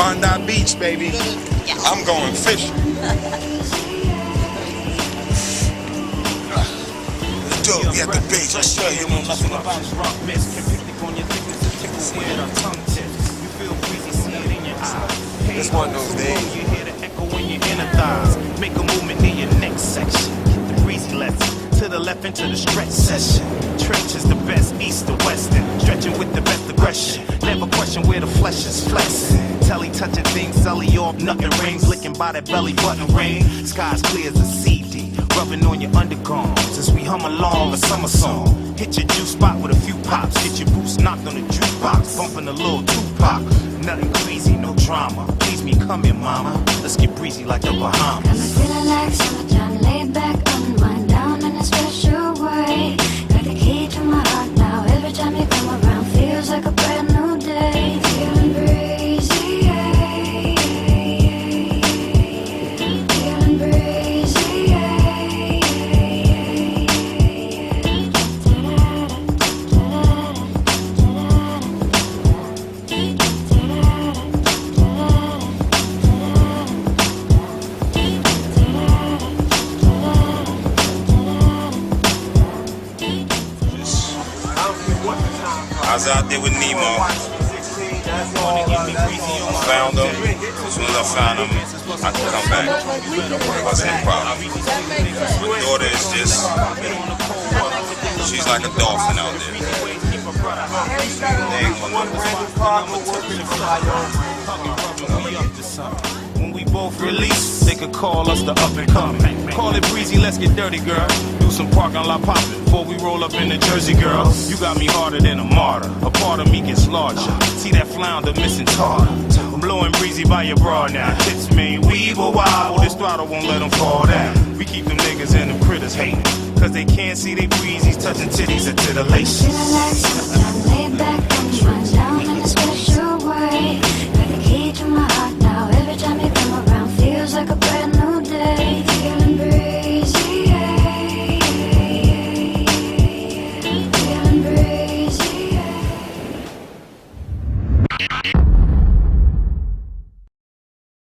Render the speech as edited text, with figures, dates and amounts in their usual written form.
Bondi Beach, baby. Yeah. I'm going fishing. Dope, we at the beach. Let's show you what I'm about. This one of those days. You hear the echo in your inner thighs. Make a movement in your next section. Get the breezy lesson. To the left into the stretch session. Trench is the best, east to western. Stretching with the best aggression. Never question where the flesh is flexing. Telly touching things, sully off, nothing rings. Licking by that belly button ring. Sky's clear as a CD. Rubbing on your undergarments as we hum along a summer song. Hit your juice spot with a few pops. Get your boots knocked on the jukebox. Bumping a little Tupac. Nothing crazy, no drama. Please me, come here, mama. Let's get breezy like the Bahamas. Got me feeling like summertime, laid back, unwind down in a special way. Got the key to my heart now. Every time you come around, feels like a brand new day. Feeling breezy, yeah. Feeling breezy, yeah. I was out there with Nemo. Found him. As soon as I found him, I could come back. Wasn't a problem. My daughter is just, she's like a dolphin out there. They ain't gonna When we both release, they could call us the up and coming. Call it breezy, let's get dirty, girl. Do some parking lot popping before we roll up in the Jersey, girl. You got me harder than a martyr. A part of me gets larger. See that flounder missing tartar. I'm blowing breezy by your bra now. Hits me, weeble wobble. This throttle won't let them fall down. We keep them niggas and them critters hating. Cause they can't see they breezies touching titties and titillations. Feeling like summertime, laid back, unwind